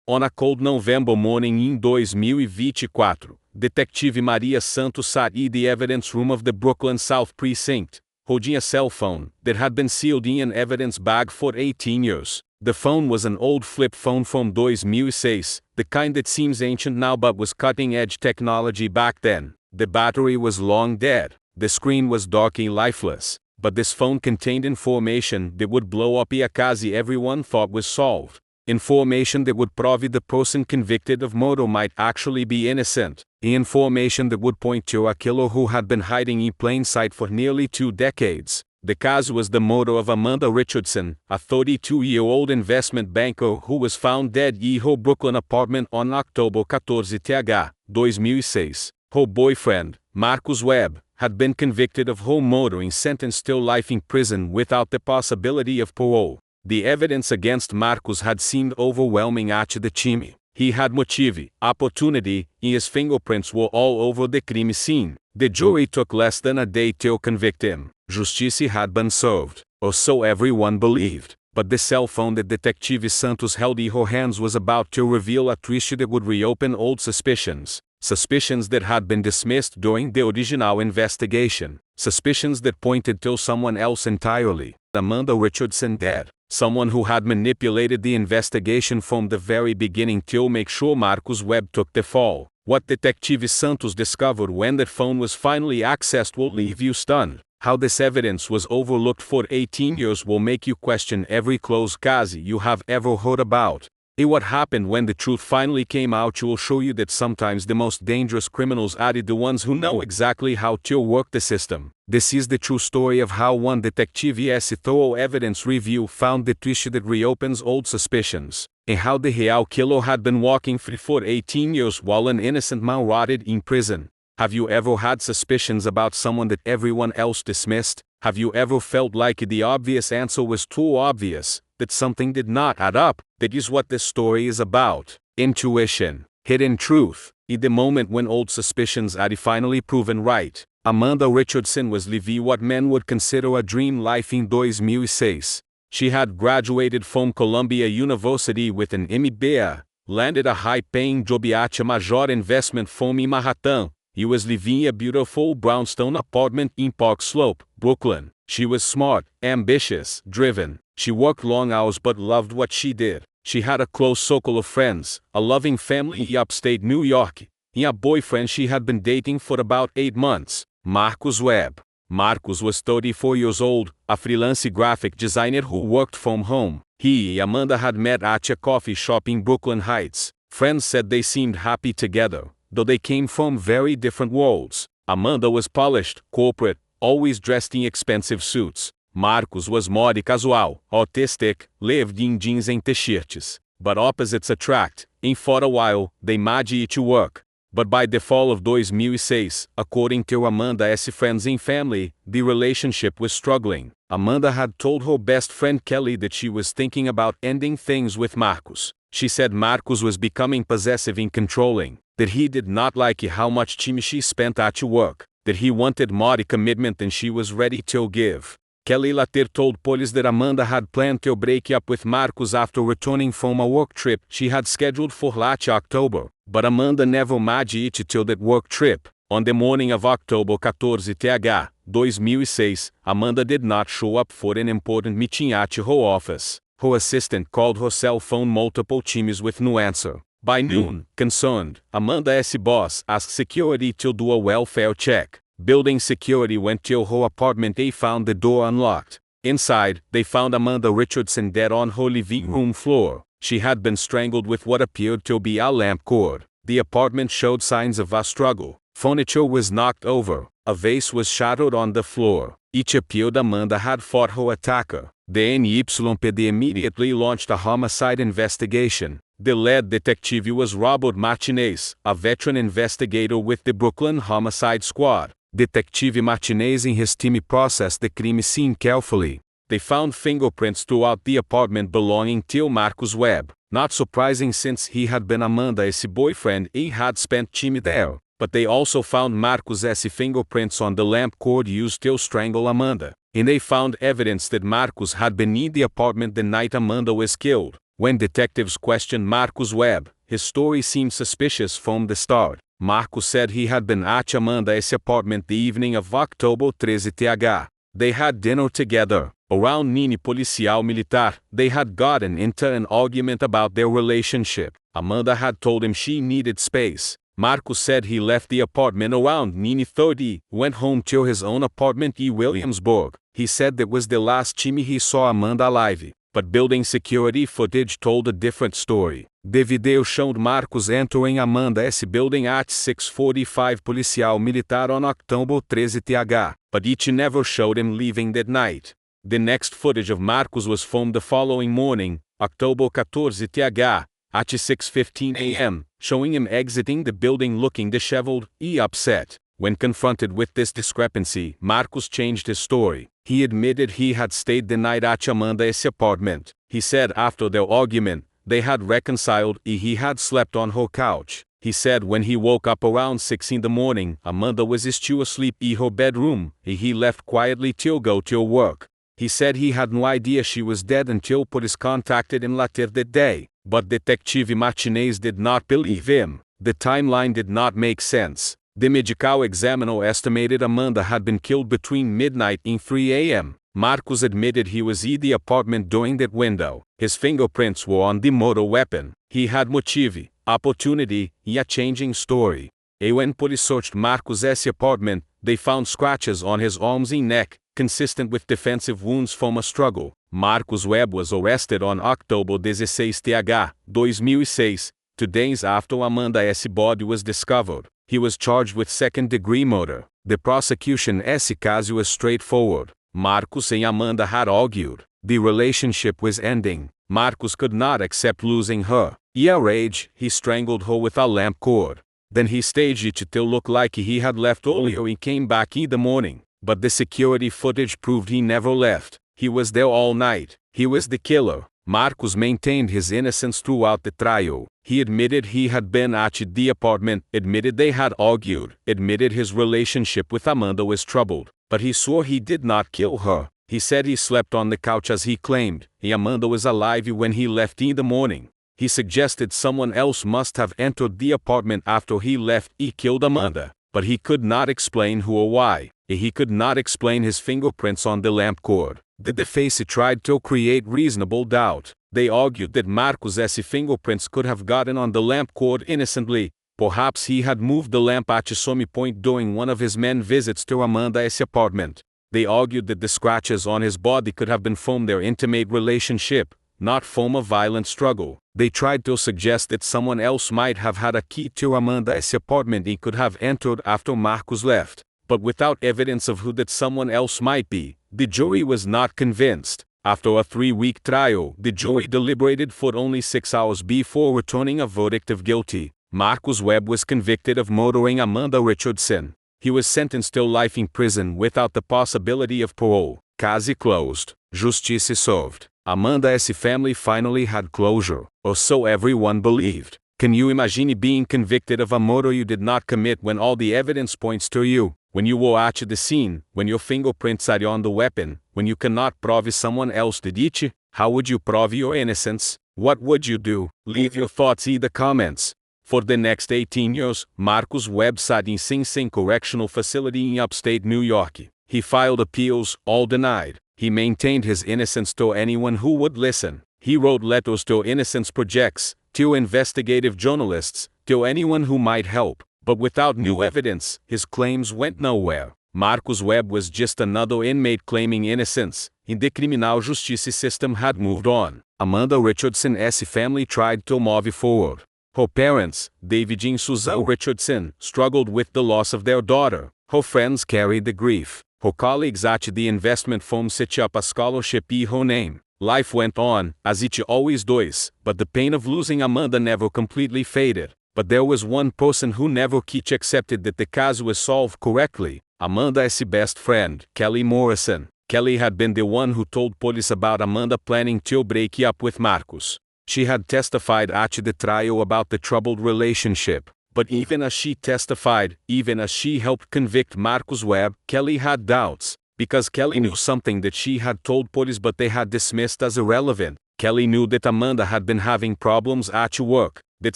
On a cold November morning in 2024, Detective Maria Santos sat in the evidence room of the Brooklyn South Precinct, holding a cell phone that had been sealed in an evidence bag for 18 years. The phone was an old flip phone from 2006, the kind that seems ancient now but was cutting-edge technology back then. The battery was long dead, the screen was dark and lifeless, but this phone contained information that would blow up a case everyone thought was solved. Information that would prove the person convicted of murder might actually be innocent. Information that would point to a killer who had been hiding in plain sight for nearly 2 decades. The case was the murder of Amanda Richardson, a 32-year-old investment banker who was found dead in her Brooklyn apartment on October 14, 2006. Her boyfriend, Marcus Webb, had been convicted of her murder and sentenced to life in prison without the possibility of parole. The evidence against Marcus had seemed overwhelming to the team. He had motive, opportunity, and his fingerprints were all over the crime scene. The jury took less than a day to convict him. Justice had been served, or so everyone believed. But the cell phone that Detective Santos held in her hands was about to reveal a twist that would reopen old suspicions. Suspicions that had been dismissed during the original investigation. Suspicions that pointed to someone else entirely. Amanda Richardson dead. Someone who had manipulated the investigation from the very beginning to make sure Marcus Webb took the fall. What Detective Santos discovered when that phone was finally accessed will leave you stunned. How this evidence was overlooked for 18 years will make you question every closed case you have ever heard about. And what happened when the truth finally came out will show you that sometimes the most dangerous criminals are the ones who know exactly how to work the system. This is the true story of how one detective's thorough evidence review found the twist that reopens old suspicions, and how the real killer had been walking free for 18 years while an innocent man rotted in prison. Have you ever had suspicions about someone that everyone else dismissed? Have you ever felt like the obvious answer was too obvious, that something did not add up? That is what this story is about. Intuition, hidden truth. In the moment when old suspicions are finally proven right, Amanda Richardson was living what men would consider a dream life in 2006. She had graduated from Columbia University with an MBA, landed a high-paying job at a major investment firm in Manhattan. He was living a beautiful brownstone apartment in Park Slope, Brooklyn. She was smart, ambitious, driven. She worked long hours but loved what she did. She had a close circle of friends, a loving family in upstate New York, and a boyfriend she had been dating for about 8 months, Marcus Webb. Marcus was 34 years old, a freelance graphic designer who worked from home. He and Amanda had met at a coffee shop in Brooklyn Heights. Friends said they seemed happy together, though they came from very different worlds. Amanda was polished, corporate, always dressed in expensive suits. Marcus was more casual, artistic, lived in jeans and t-shirts. But opposites attract, and for a while, they made it work. But by the fall of 2006, according to Amanda's friends and family, the relationship was struggling. Amanda had told her best friend Kelly that she was thinking about ending things with Marcus. She said Marcus was becoming possessive and controlling, that he did not like how much time she spent at work, that he wanted more commitment than she was ready to give. Kelly later told police that Amanda had planned to break up with Marcus after returning from a work trip she had scheduled for late October, but Amanda never made it to that work trip. On the morning of October 14, 2006, Amanda did not show up for an important meeting at her office. Her assistant called her cell phone multiple times with no answer. By noon, concerned, Amanda's boss asked security to do a welfare check. Building security went to her apartment and found the door unlocked. Inside, they found Amanda Richardson dead on her living room floor. She had been strangled with what appeared to be a lamp cord. The apartment showed signs of a struggle. Furniture was knocked over. A vase was shattered on the floor. It appeared Amanda had fought her attacker. The NYPD immediately launched a homicide investigation. The lead detective was Robert Martinez, a veteran investigator with the Brooklyn Homicide Squad. Detective Martinez and his team processed the crime scene carefully. They found fingerprints throughout the apartment belonging to Marcus Webb. Not surprising since he had been Amanda's boyfriend and had spent time there. But they also found Marcus's fingerprints on the lamp cord used to strangle Amanda. And they found evidence that Marcus had been in the apartment the night Amanda was killed. When detectives questioned Marcus Webb, his story seemed suspicious from the start. Marcus said he had been at Amanda's apartment the evening of October 13th. They had dinner together. Around Nini Policial Militar, they had gotten into an argument about their relationship. Amanda had told him she needed space. Marcus said he left the apartment around 9:30, went home to his own apartment in Williamsburg. He said that was the last time he saw Amanda alive. But building security footage told a different story. The video showed Marcus entering Amanda's building at 6:45 Policial Militar on October 13th, but it never showed him leaving that night. The next footage of Marcus was filmed the following morning, October 14th, at 6:15 a.m., showing him exiting the building looking disheveled and upset. When confronted with this discrepancy, Marcus changed his story. He admitted he had stayed the night at Amanda's apartment. He said after their argument, they had reconciled and he had slept on her couch. He said when he woke up around 6 in the morning, Amanda was still asleep in her bedroom, and he left quietly to go to work. He said he had no idea she was dead until police contacted him later that day. But Detective Martinez did not believe him. The timeline did not make sense. The medical examiner estimated Amanda had been killed between midnight and 3 a.m. Marcus admitted he was in the apartment during that window. His fingerprints were on the murder weapon. He had motive, opportunity, and a changing story. And when police searched Marcus's apartment, they found scratches on his arms and neck, consistent with defensive wounds from a struggle. Marcus Webb was arrested on October 16th, 2006, 2 days after Amanda's body was discovered. He was charged with second-degree murder. The prosecution's case was straightforward. Marcus and Amanda had argued. The relationship was ending. Marcus could not accept losing her. Enraged, he strangled her with a lamp cord. Then he staged it to look like he had left earlier and came back in the morning. But the security footage proved he never left. He was there all night. He was the killer. Marcus maintained his innocence throughout the trial. He admitted he had been at the apartment, admitted they had argued, admitted his relationship with Amanda was troubled. But he swore he did not kill her. He said he slept on the couch as he claimed, and Amanda was alive when he left in the morning. He suggested someone else must have entered the apartment after he left and killed Amanda. But he could not explain who or why. He could not explain his fingerprints on the lamp cord. The defense tried to create reasonable doubt. They argued that Marcus's fingerprints could have gotten on the lamp cord innocently. Perhaps he had moved the lamp at some point during one of his many visits to Amanda's apartment. They argued that the scratches on his body could have been from their intimate relationship, not from a violent struggle. They tried to suggest that someone else might have had a key to Amanda's apartment and could have entered after Marcus left. But without evidence of who that someone else might be, the jury was not convinced. After a 3-week trial, the jury deliberated for only 6 hours before returning a verdict of guilty. Marcus Webb was convicted of murdering Amanda Richardson. He was sentenced to life in prison without the possibility of parole. Case closed. Justice served. Amanda's family finally had closure, or so everyone believed. Can you imagine being convicted of a murder you did not commit when all the evidence points to you? When you were at the scene, when your fingerprints are on the weapon, when you cannot prove someone else did it? How would you prove your innocence? What would you do? Leave your thoughts in the comments. For the next 18 years, Marcus Webb sat in Sing Sing Correctional Facility in upstate New York. He filed appeals, all denied. He maintained his innocence to anyone who would listen. He wrote letters to Innocence Projects, to investigative journalists, to anyone who might help. But without new evidence, his claims went nowhere. Marcus Webb was just another inmate claiming innocence, and the criminal justice system had moved on. Amanda Richardson's family tried to move forward. Her parents, David and Susan Richardson, struggled with the loss of their daughter. Her friends carried the grief. Her colleagues at the investment firm set up a scholarship in her name. Life went on, as it always does, but the pain of losing Amanda never completely faded. But there was one person who never quite accepted that the case was solved correctly. Amanda's best friend, Kelly Morrison. Kelly had been the one who told police about Amanda planning to break up with Marcus. She had testified at the trial about the troubled relationship. But even as she testified, even as she helped convict Marcus Webb, Kelly had doubts. Because Kelly knew something that she had told police but they had dismissed as irrelevant. Kelly knew that Amanda had been having problems at work, that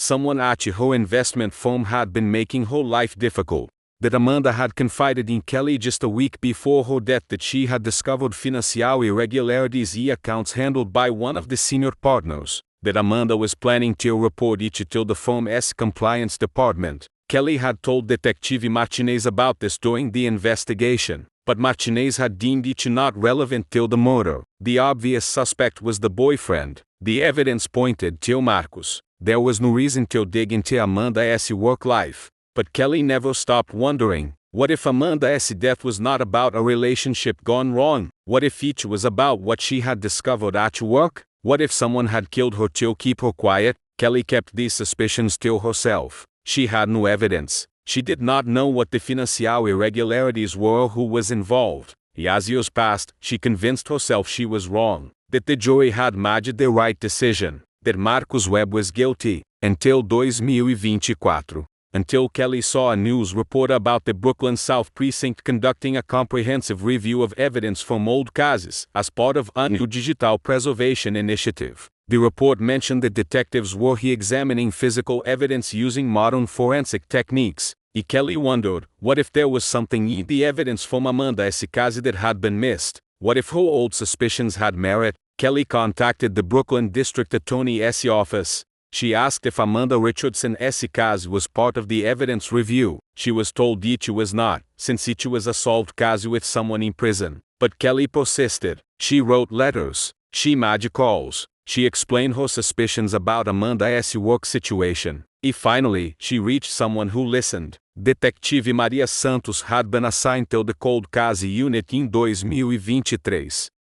someone at her investment firm had been making her life difficult, that Amanda had confided in Kelly just a week before her death that she had discovered financial irregularities in accounts handled by one of the senior partners, that Amanda was planning to report it to the firm's compliance department. Kelly had told Detective Martinez about this during the investigation, but Martinez had deemed it not relevant till the murder. The obvious suspect was the boyfriend. The evidence pointed to Marcos. There was no reason to dig into Amanda's work life. But Kelly never stopped wondering, what if Amanda's death was not about a relationship gone wrong? What if it was about what she had discovered at work? What if someone had killed her to keep her quiet? Kelly kept these suspicions to herself. She had no evidence. She did not know what the financial irregularities were or who was involved. As years passed, she convinced herself she was wrong, that the jury had made the right decision, that Marcos Webb was guilty, until 2024. Until Kelly saw a news report about the Brooklyn South Precinct conducting a comprehensive review of evidence from old cases as part of a new digital preservation initiative. The report mentioned that detectives were examining physical evidence using modern forensic techniques. Kelly wondered, what if there was something in the evidence from Amanda's case that had been missed? What if her old suspicions had merit? Kelly contacted the Brooklyn District Attorney's office. She asked if Amanda Richardson's case was part of the evidence review. She was told it was not, since it was a solved case with someone in prison. But Kelly persisted. She wrote letters. She made calls. She explained her suspicions about Amanda's work situation. Finally, she reached someone who listened. Detective Maria Santos had been assigned to the Cold Case Unit in 2023.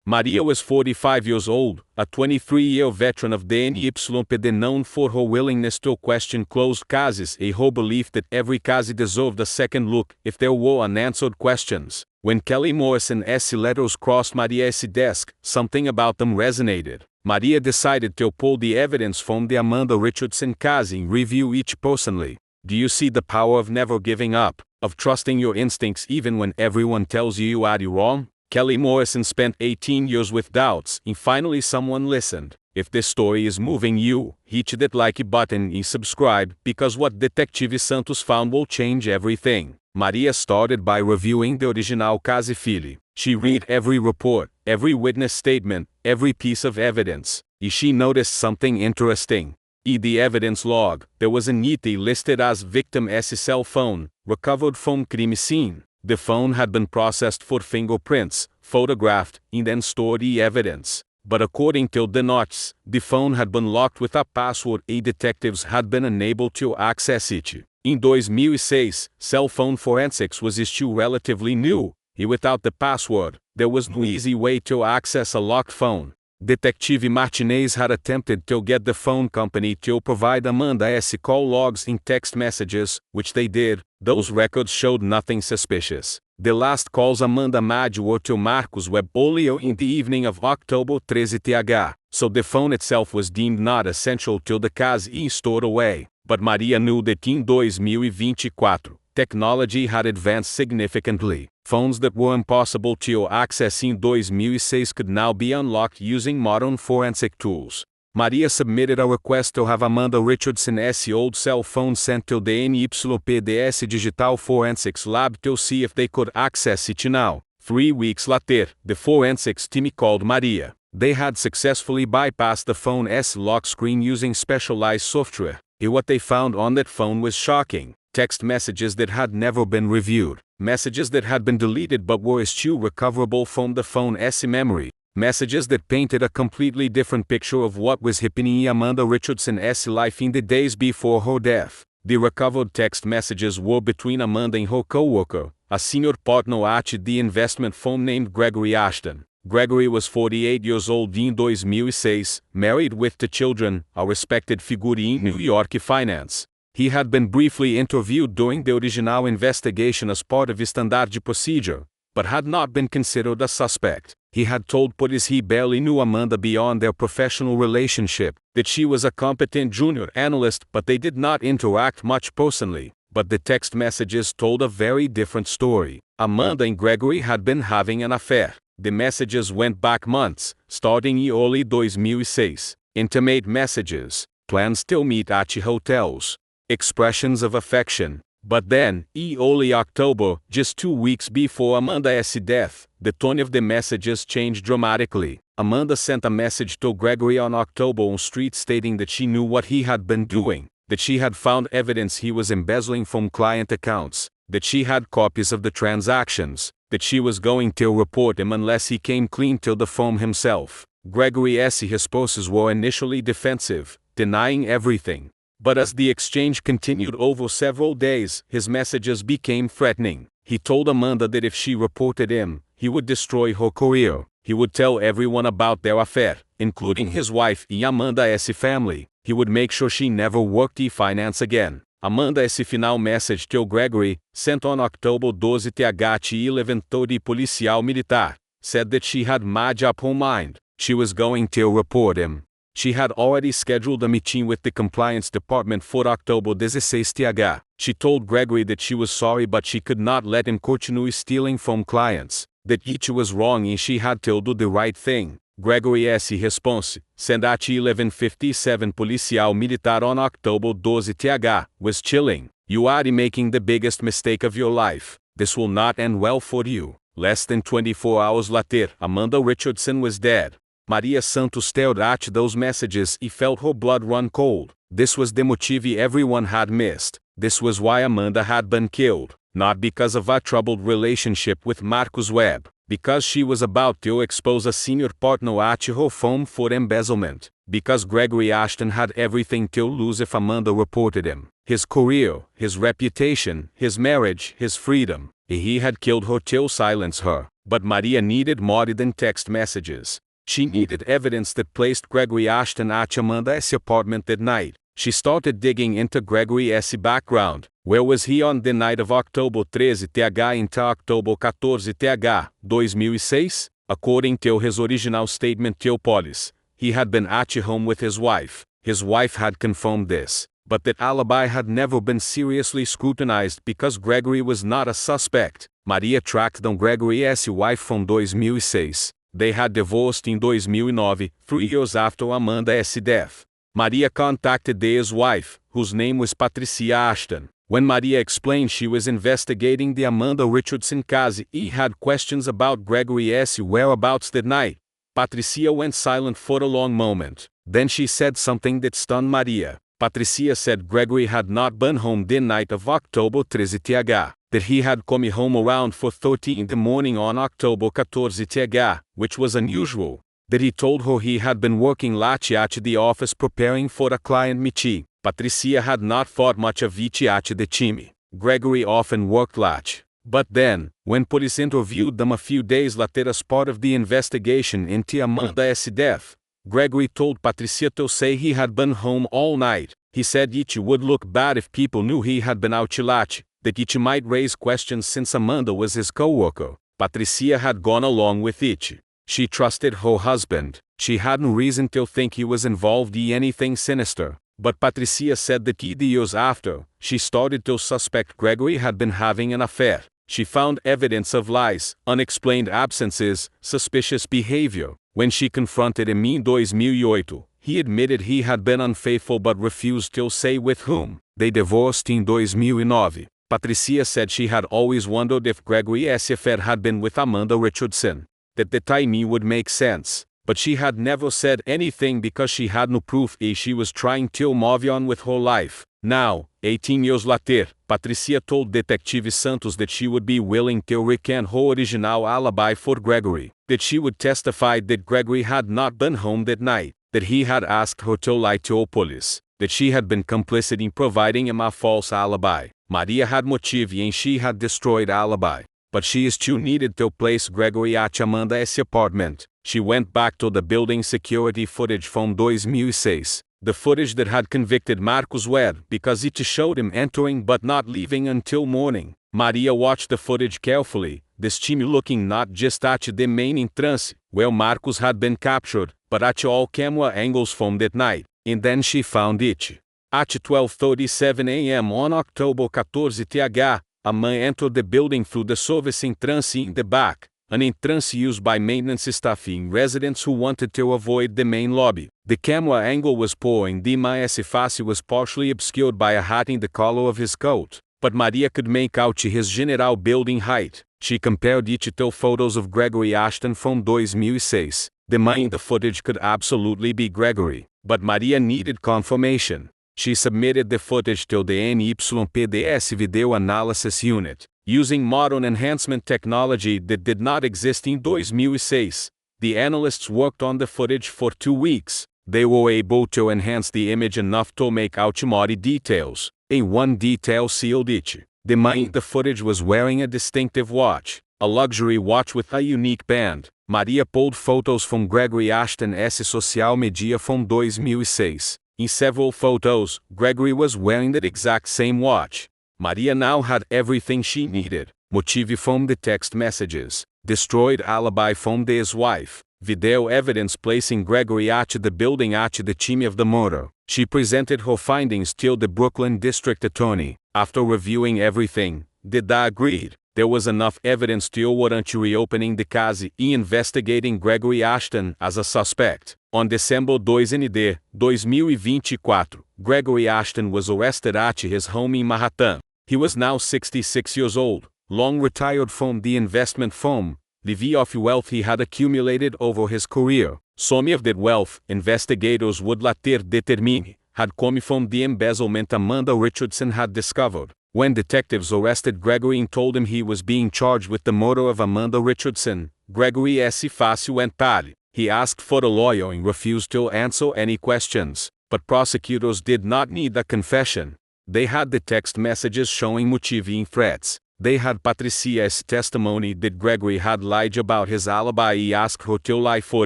Maria was 45 years old, a 23-year veteran of the NYPD known for her willingness to question closed cases and her belief that every case deserved a second look if there were unanswered questions. When Kelly Morrison's letters crossed Maria's desk, something about them resonated. Maria decided to pull the evidence from the Amanda Richardson case and review each personally. Do you see the power of never giving up, of trusting your instincts even when everyone tells you are wrong? Kelly Morrison spent 18 years with doubts, and finally someone listened. If this story is moving you, hit that like button and subscribe, because what Detective Santos found will change everything. Maria started by reviewing the original case file. She read every report, every witness statement, every piece of evidence. She noticed something interesting. In the evidence log, there was an IT listed as victim's cell phone, recovered from crime scene. The phone had been processed for fingerprints, photographed, and then stored as evidence. But according to the notes, the phone had been locked with a password and detectives had been unable to access it. In 2006, cell phone forensics was still relatively new, and without the password, there was no easy way to access a locked phone. Detective Martinez had attempted to get the phone company to provide Amanda's call logs and text messages, which they did. Those records showed nothing suspicious. The last calls Amanda made were to Marcos Webb earlier in the evening of October 13th, so the phone itself was deemed not essential to the case and stored away. But Maria knew that in 2024, technology had advanced significantly. Phones that were impossible to access in 2006 could now be unlocked using modern forensic tools. Maria submitted a request to have Amanda Richardson's old cell phone sent to the NYPD's Digital Forensics Lab to see if they could access it now. 3 weeks later, the forensics team called Maria. They had successfully bypassed the phone's lock screen using specialized software. And what they found on that phone was shocking. Text messages that had never been reviewed. Messages that had been deleted but were still recoverable from the phone's memory. Messages that painted a completely different picture of what was happening in Amanda Richardson's life in the days before her death. The recovered text messages were between Amanda and her co-worker, a senior partner at the investment firm named Gregory Ashton. Gregory was 48 years old in 2006, married with 2 children, a respected figure in New York finance. He had been briefly interviewed during the original investigation as part of a standard procedure, but had not been considered a suspect. He had told police he barely knew Amanda beyond their professional relationship, that she was a competent junior analyst, but they did not interact much personally. But the text messages told a very different story. Amanda and Gregory had been having an affair. The messages went back months, starting in early 2006. Intimate messages, plans to meet at hotels, expressions of affection. But then, in early October, just 2 weeks before Amanda's death, the tone of the messages changed dramatically. Amanda sent a message to Gregory on October on Street stating that she knew what he had been doing, that she had found evidence he was embezzling from client accounts, that she had copies of the transactions, that she was going to report him unless he came clean to the firm himself. Gregory's responses were initially defensive, denying everything. But as the exchange continued over several days, his messages became threatening. He told Amanda that if she reported him, he would destroy her career. He would tell everyone about their affair, including his wife and Amanda's family. He would make sure she never worked in finance again. Amanda's final message to Gregory, sent on October 12 TH 11:30 policial militar, said that she had made up her mind. She was going to report him. She had already scheduled a meeting with the compliance department for October 16 TH. She told Gregory that she was sorry but she could not let him continue stealing from clients, that each was wrong and she had to do the right thing. Gregory's response, sent at 11:57 policial militar on October 12 TH, was chilling. You are making the biggest mistake of your life. This will not end well for you. Less than 24 hours later, Amanda Richardson was dead. Maria Santos stared at those messages and felt her blood run cold. This was the motive everyone had missed. This was why Amanda had been killed. Not because of a troubled relationship with Marcus Webb, because she was about to expose a senior partner at her firm for embezzlement, because Gregory Ashton had everything to lose if Amanda reported him. His career, his reputation, his marriage, his freedom. He had killed her to silence her. But Maria needed more than text messages. She needed evidence that placed Gregory Ashton at Amanda's apartment that night. She started digging into Gregory's background. Where was he on the night of October 13 TH into October 14 TH, 2006? According to his original statement to police, he had been at home with his wife. His wife had confirmed this, but that alibi had never been seriously scrutinized because Gregory was not a suspect. Maria tracked down Gregory's wife from 2006. They had divorced in 2009, 3 years after Amanda's death. Maria contacted the ex-wife, whose name was Patricia Ashton. When Maria explained she was investigating the Amanda Richardson case and had questions about Gregory's whereabouts that night, Patricia went silent for a long moment. Then she said something that stunned Maria. Patricia said Gregory had not been home the night of October 13 TH, that he had come home around 4:30 in the morning on October 14 TH, which was unusual, that he told her he had been working late at the office preparing for a client meeting. Patricia had not thought much of it at the time. Gregory often worked late. But then, when police interviewed them a few days later as part of the investigation into Amanda's death, Gregory told Patricia to say he had been home all night. He said it would look bad if people knew he had been out late, that it might raise questions since Amanda was his co-worker. Patricia had gone along with it. She trusted her husband. She hadn't reason to think he was involved in anything sinister. But Patricia said that years after, she started to suspect Gregory had been having an affair. She found evidence of lies, unexplained absences, suspicious behavior. When she confronted him in 2008, he admitted he had been unfaithful but refused to say with whom. They divorced in 2009. Patricia said she had always wondered if Gregory's affair had been with Amanda Richardson, that the timing would make sense. But she had never said anything because she had no proof she was trying to move on with her life. Now, 18 years later, Patricia told Detective Santos that she would be willing to recant her original alibi for Gregory, that she would testify that Gregory had not been home that night, that he had asked her to lie to police, that she had been complicit in providing him a false alibi. Maria had motive and she had destroyed alibi. But she still needed to place Gregory at Amanda's apartment. She went back to the building security footage from 2006, the footage that had convicted Marcus Webb because it showed him entering but not leaving until morning. Maria watched the footage carefully, this time looking not just at the main entrance, where Marcus had been captured, but at all camera angles from that night, and then she found it. At 12:37 a.m. on October 14 TH, a man entered the building through the service entrance in the back. an entrance used by maintenance staff and residents who wanted to avoid the main lobby. The camera angle was poor and Dimas' face was partially obscured by a hat in the collar of his coat, but Maria could make out his general building height. She compared it to photos of Gregory Ashton from 2006. The man in the footage could absolutely be Gregory, but Maria needed confirmation. She submitted the footage to the NYPD's Video Analysis Unit, using modern enhancement technology that did not exist in 2006. The analysts worked on the footage for 2 weeks. They were able to enhance the image enough to make out more details. In one detail sealed it. The man in the footage was wearing a distinctive watch, a luxury watch with a unique band. Maria pulled photos from Gregory Ashton's social media from 2006. In several photos, Gregory was wearing the exact same watch. Maria now had everything she needed. Motive from the text messages, destroyed alibi from the ex-wife, video evidence placing Gregory at the building at the time of the murder. She presented her findings to the Brooklyn District Attorney. After reviewing everything, the DA agreed there was enough evidence to warrant reopening the case and investigating Gregory Ashton as a suspect. On December 2, 2024, Gregory Ashton was arrested at his home in Manhattan. He was now 66 years old, long retired from the investment firm, the V of wealth he had accumulated over his career. Some of that wealth, investigators would later determine, had come from the embezzlement Amanda Richardson had discovered. When detectives arrested Gregory and told him he was being charged with the murder of Amanda Richardson, Gregory's face went pale. He asked for a lawyer and refused to answer any questions. But prosecutors did not need a confession. They had the text messages showing motive and threats. They had Patricia's testimony that Gregory had lied about his alibi and asked her to lie for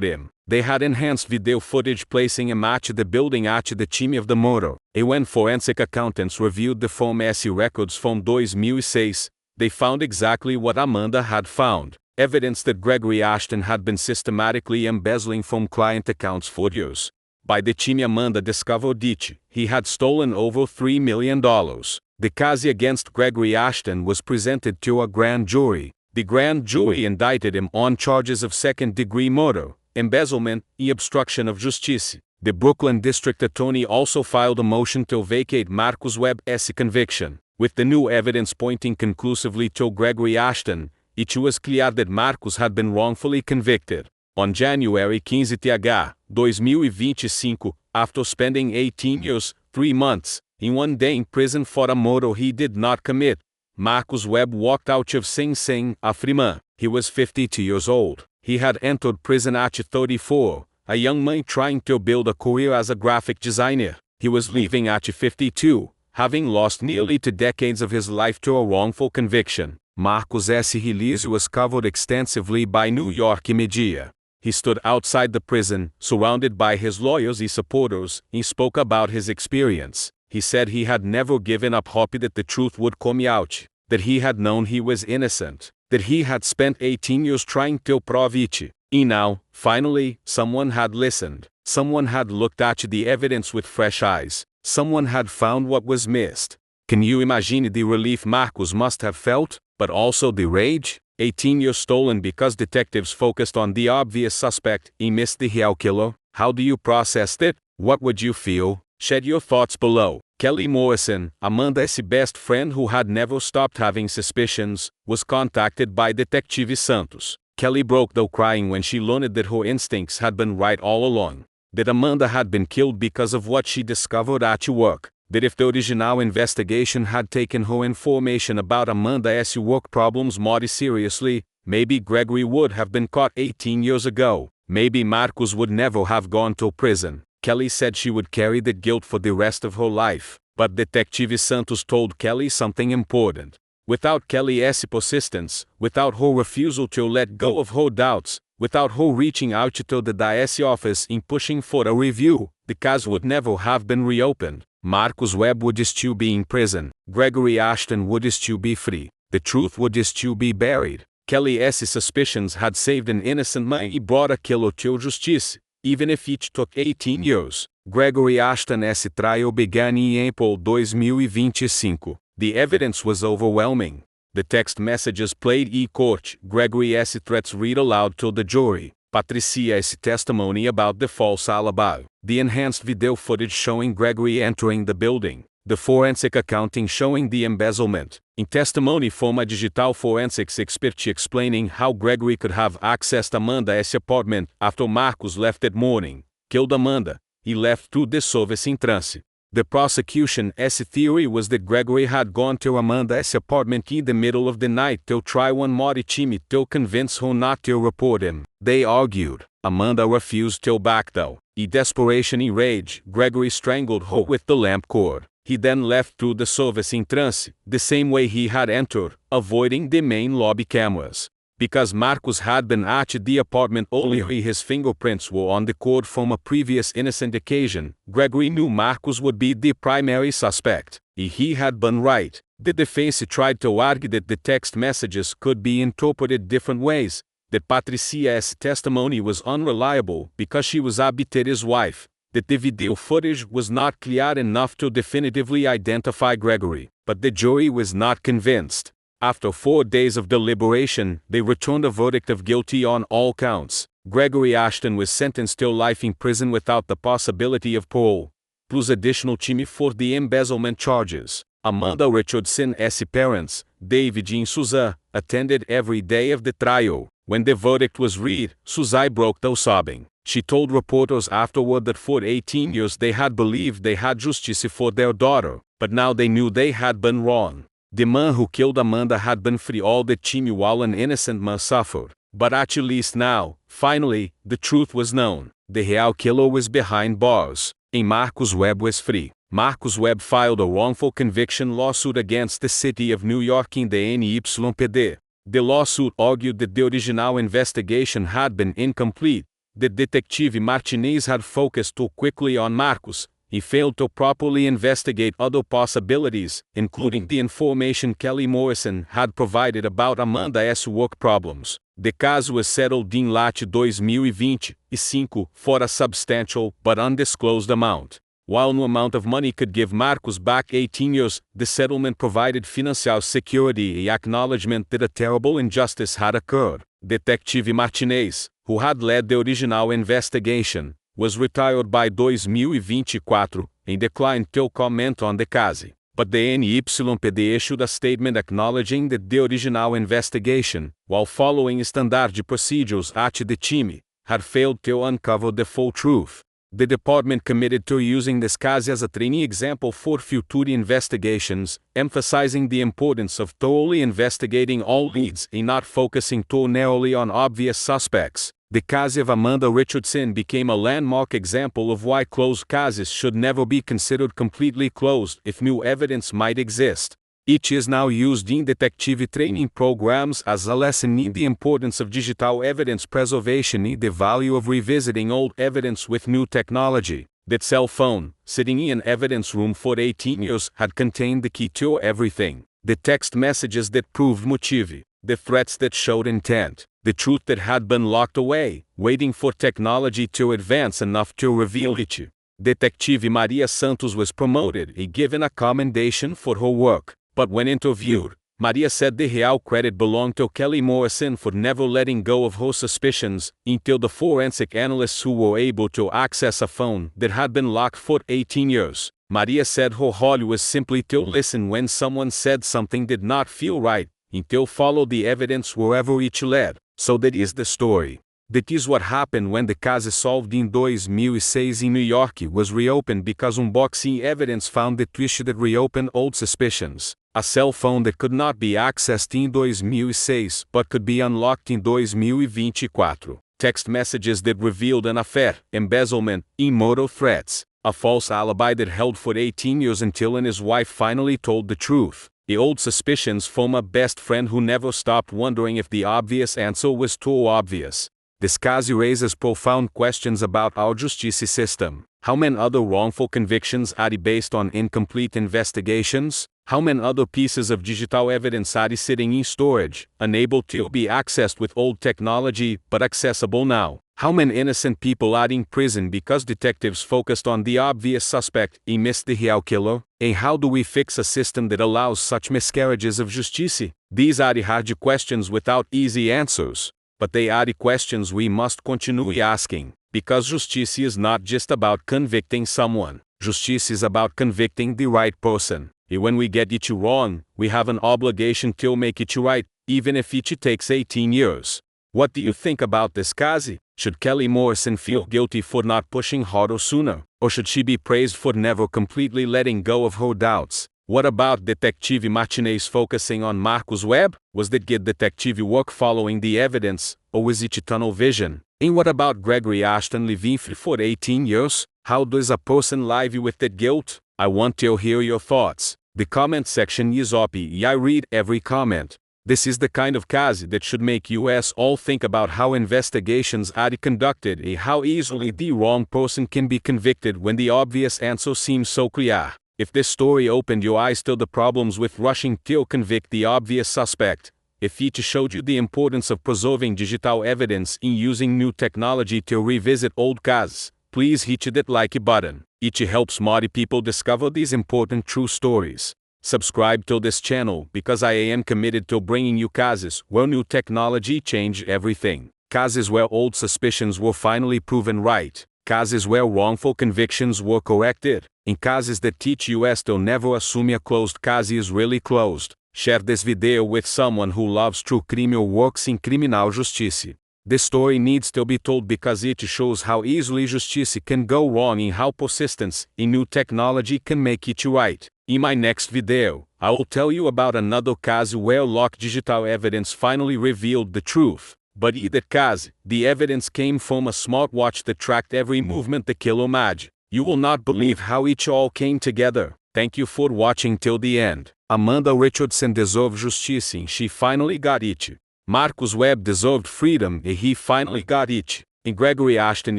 him. They had enhanced video footage placing him at the building at the time of the murder. And when forensic accountants reviewed the firm's records from 2006, they found exactly what Amanda had found. Evidence that Gregory Ashton had been systematically embezzling from client accounts for years. By the time Amanda discovered it, he had stolen over $3 million. The case against Gregory Ashton was presented to a grand jury. The grand jury indicted him on charges of second-degree murder, embezzlement, and obstruction of justice. The Brooklyn District Attorney also filed a motion to vacate Marcus Webb's conviction. With the new evidence pointing conclusively to Gregory Ashton, it was clear that Marcus had been wrongfully convicted. On January 15, 2025, after spending 18 years, 3 months, and 1 day in prison for a murder he did not commit, Marcus Webb walked out of Sing Sing, Fremont. He was 52 years old. He had entered prison at 34, a young man trying to build a career as a graphic designer. He was leaving at 52, having lost nearly 2 decades of his life to a wrongful conviction. Marcus' release was covered extensively by New York media. He stood outside the prison, surrounded by his lawyers and supporters, and spoke about his experience. He said he had never given up hope that the truth would come out, that he had known he was innocent, that he had spent 18 years trying to prove it. And now, finally, someone had listened. Someone had looked at the evidence with fresh eyes. Someone had found what was missed. Can you imagine the relief Marcus must have felt, but also the rage? 18 years stolen because detectives focused on the obvious suspect and missed the real killer. How do you process it? What would you feel? Shed your thoughts below. Kelly Morrison, Amanda's best friend who had never stopped having suspicions, was contacted by Detective Santos. Kelly broke down crying when she learned that her instincts had been right all along. That Amanda had been killed because of what she discovered at work. That if the original investigation had taken her information about Amanda's work problems more seriously, maybe Gregory would have been caught 18 years ago. Maybe Marcus would never have gone to prison. Kelly said she would carry that guilt for the rest of her life. But Detective Santos told Kelly something important. Without Kelly's persistence, without her refusal to let go of her doubts, without her reaching out to the DA's office and pushing for a review, the case would never have been reopened. Marcus Webb would still be in prison. Gregory Ashton would still be free. The truth would still be buried. Kelly's suspicions had saved an innocent man and brought a killer to justice, even if it took 18 years. Gregory Ashton's trial began in April 2025. The evidence was overwhelming. The text messages played e-court. Gregory S. threats read aloud to the jury. Patricia S. testimony about the false alibi. The enhanced video footage showing Gregory entering the building. The forensic accounting showing the embezzlement. In testimony from a digital forensics expert explaining how Gregory could have accessed Amanda's apartment after Marcos left that morning, killed Amanda, he left through the service in trance. The prosecution's theory was that Gregory had gone to Amanda's apartment in the middle of the night to try one more time to convince her not to report him. They argued. Amanda refused to back though. In desperation and rage, Gregory strangled her with the lamp cord. He then left through the service in trance, the same way he had entered, avoiding the main lobby cameras. Because Marcos had been at the apartment only his fingerprints were on the cord from a previous innocent occasion, Gregory knew Marcos would be the primary suspect. He had been right. The defense tried to argue that the text messages could be interpreted different ways, that Patricia's testimony was unreliable because she was Abiter's wife, that the video footage was not clear enough to definitively identify Gregory, but the jury was not convinced. After 4 days of deliberation, they returned a verdict of guilty on all counts. Gregory Ashton was sentenced to life in prison without the possibility of parole, plus additional time for the embezzlement charges. Amanda Richardson's parents, David and Susan, attended every day of the trial. When the verdict was read, Susan broke down sobbing. She told reporters afterward that for 18 years they had believed they had justice for their daughter, but now they knew they had been wrong. The man who killed Amanda had been free all the time while an innocent man suffered. But at least now, finally, the truth was known. The real killer was behind bars, and Marcos Webb was free. Marcos Webb filed a wrongful conviction lawsuit against the city of New York in the NYPD. The lawsuit argued that the original investigation had been incomplete, that Detective Martinez had focused too quickly on Marcos. He failed to properly investigate other possibilities, including the information Kelly Morrison had provided about Amanda's work problems. The case was settled in late 2025 for a substantial but undisclosed amount. While no amount of money could give Marcos back 18 years, the settlement provided financial security and acknowledgement that a terrible injustice had occurred. Detective Martinez, who had led the original investigation, was retired by 2024 and declined to comment on the case. But the NYPD issued a statement acknowledging that the original investigation, while following standard procedures at the time, had failed to uncover the full truth. The department committed to using this case as a training example for future investigations, emphasizing the importance of thoroughly investigating all leads and not focusing too narrowly on obvious suspects. The case of Amanda Richardson became a landmark example of why closed cases should never be considered completely closed if new evidence might exist. It is now used in detective training programs as a lesson in the importance of digital evidence preservation and the value of revisiting old evidence with new technology. That cell phone, sitting in an evidence room for 18 years, had contained the key to everything. The text messages that proved motive, the threats that showed intent, the truth that had been locked away, waiting for technology to advance enough to reveal it. Detective Maria Santos was promoted and given a commendation for her work. But when interviewed, Maria said the real credit belonged to Kelly Morrison for never letting go of her suspicions until the forensic analysts who were able to access a phone that had been locked for 18 years. Maria said her role was simply to listen when someone said something did not feel right, and to follow the evidence wherever it led. So that is the story. That is what happened when the case solved in 2006 in New York was reopened because unboxing evidence found the twist that reopened old suspicions. A cell phone that could not be accessed in 2006 but could be unlocked in 2024. Text messages that revealed an affair, embezzlement, and murder threats. A false alibi that held for 18 years until his wife finally told the truth. The old suspicions from a best friend who never stopped wondering if the obvious answer was too obvious. This case raises profound questions about our justice system. How many other wrongful convictions are based on incomplete investigations? How many other pieces of digital evidence are sitting in storage, unable to be accessed with old technology but accessible now? How many innocent people are in prison because detectives focused on the obvious suspect and missed the real killer? And how do we fix a system that allows such miscarriages of justice? These are the hard questions without easy answers. But they are the questions we must continue asking, because justice is not just about convicting someone. Justice is about convicting the right person. And when we get it wrong, we have an obligation to make it right, even if it takes 18 years. What do you think about this case? Should Kelly Morrison feel guilty for not pushing harder sooner? Or should she be praised for never completely letting go of her doubts? What about Detective Martinez focusing on Marcus Webb? Was that good detective work following the evidence, or was it tunnel vision? And what about Gregory Ashton living free for 18 years? How does a person live with that guilt? I want to hear your thoughts. The comment section is open. I read every comment. This is the kind of case that should make us all think about how investigations are conducted and how easily the wrong person can be convicted when the obvious answer seems so clear. If this story opened your eyes to the problems with rushing to convict the obvious suspect, if it showed you the importance of preserving digital evidence and using new technology to revisit old cases, please hit that like button. It helps more people discover these important true stories. Subscribe to this channel because I am committed to bringing you cases where new technology changed everything. Cases where old suspicions were finally proven right. Cases where wrongful convictions were corrected. And cases that teach us to never assume a closed case is really closed. Share this video with someone who loves true crime or works in criminal justice. This story needs to be told because it shows how easily justice can go wrong and how persistence in new technology can make it right. In my next video, I will tell you about another case where locked digital evidence finally revealed the truth. But in that case, the evidence came from a smartwatch that tracked every movement the killer made. You will not believe how it all came together. Thank you for watching till the end. Amanda Richardson deserved justice and she finally got it. Marcus Webb deserved freedom and he finally got it. And Gregory Ashton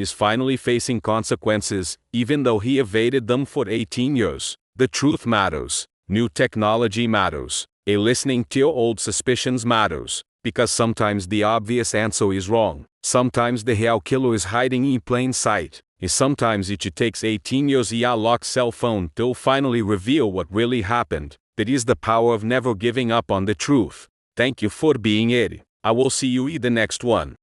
is finally facing consequences, even though he evaded them for 18 years. The truth matters. New technology matters. A listening to your old suspicions matters. Because sometimes the obvious answer is wrong. Sometimes the real killer is hiding in plain sight. And sometimes it takes 18 years and a locked cell phone to finally reveal what really happened. That is the power of never giving up on the truth. Thank you for being it. I will see you in the next one.